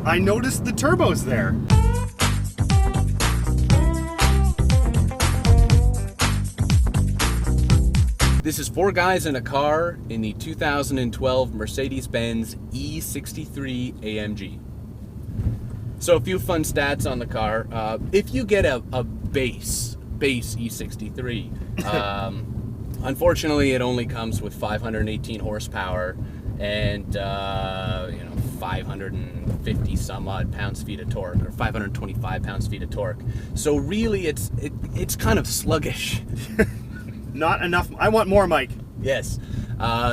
I noticed the turbos there. This is four guys in a car in the 2012 Mercedes-Benz E63 AMG. So a few fun stats on the car. If you get a base E63, unfortunately it only comes with 518 horsepower and 550 some odd pounds-feet of torque, or 525 pounds-feet of torque. So really it's kind of sluggish. Not enough. I want more, Mike. Yes.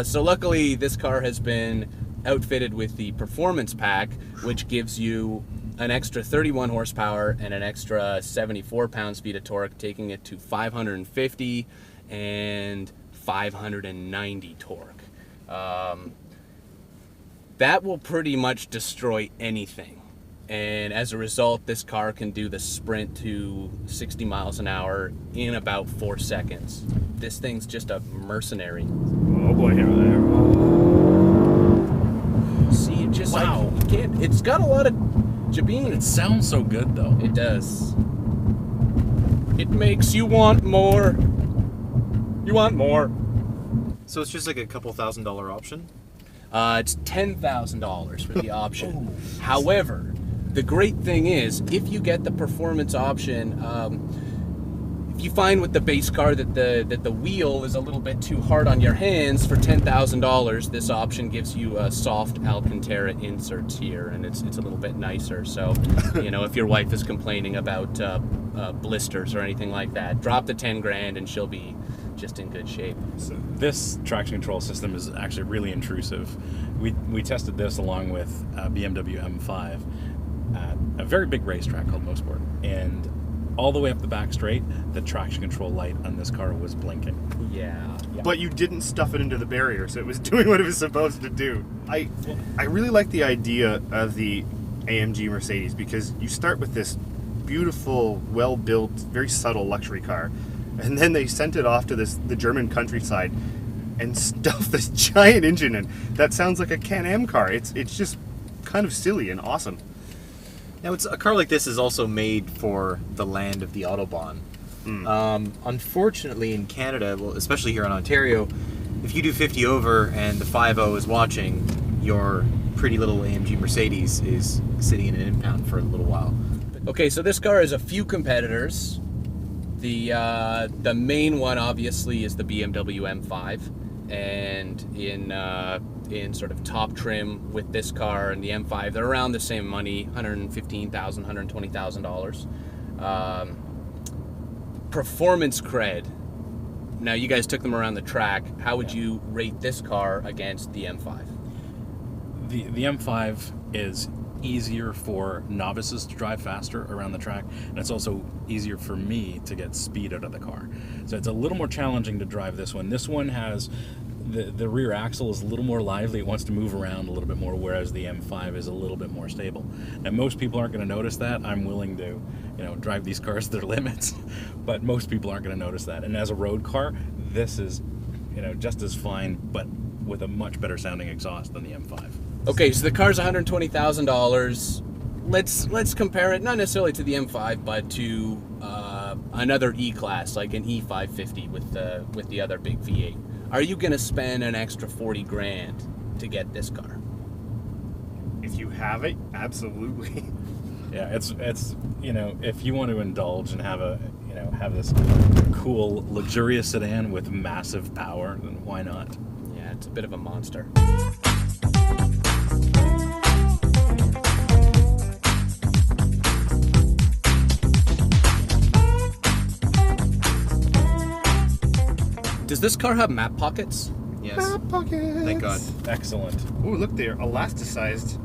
So luckily this car has been outfitted with the Performance Pack, which gives you an extra 31 horsepower and an extra 74 pounds-feet of torque, taking it to 550 and 590 torque. That will pretty much destroy anything. And as a result, this car can do the sprint to 60 miles an hour in about 4 seconds. This thing's just a mercenary. Oh boy, here we are. See, it just wow. Like, you can't, it's got a lot of jabeen. It sounds so good, though. It does. It makes you want more. You want more. So it's just like a couple $1,000 option? It's $10,000 for the option. However, the great thing is, if you get the performance option, if you find with the base car that the wheel is a little bit too hard on your hands, for $10,000, this option gives you soft Alcantara inserts here, and it's a little bit nicer. So, if your wife is complaining about blisters or anything like that, drop the 10 grand and she'll be just in good shape. So this traction control system is actually really intrusive. We tested this along with BMW M5 at a very big racetrack called Mosport, and all the way up the back straight, the traction control light on this car was blinking. Yeah. But you didn't stuff it into the barrier, so it was doing what it was supposed to do. I really like the idea of the AMG Mercedes, because you start with this beautiful, well-built, very subtle luxury car, and then they sent it off to the German countryside and stuffed this giant engine in. That sounds like a Can-Am car. It's just kind of silly and awesome. Now, a car like this is also made for the land of the Autobahn. Unfortunately, in Canada, well, especially here in Ontario, if you do 50 over and the 5.0 is watching, your pretty little AMG Mercedes is sitting in an impound for a little while. Okay, so this car has a few competitors. The main one, obviously, is the BMW M5, and in sort of top trim with this car and the M5, they're around the same money, $115,000, $120,000. Performance cred. Now, you guys took them around the track. How would you rate this car against the M5? The M5 is easier for novices to drive faster around the track, and it's also easier for me to get speed out of the car. So it's a little more challenging to drive this one. This one has the rear axle is a little more lively. It wants to move around a little bit more, whereas the M5 is a little bit more stable. And most people aren't going to notice that. I'm willing to, drive these cars to their limits, but most people aren't going to notice that. And as a road car, this is, just as fine, but with a much better sounding exhaust than the M5. Okay, so the car's $120,000. Let's compare it not necessarily to the M5, but to another E-Class, like an E550 with the other big V8. Are you going to spend an extra 40 grand to get this car? If you have it, absolutely. Yeah, it's if you want to indulge and have this cool, luxurious sedan with massive power, then why not? Yeah, it's a bit of a monster. Does this car have map pockets? Yes. Map pockets. Thank God. Excellent. Ooh, look, they're elasticized.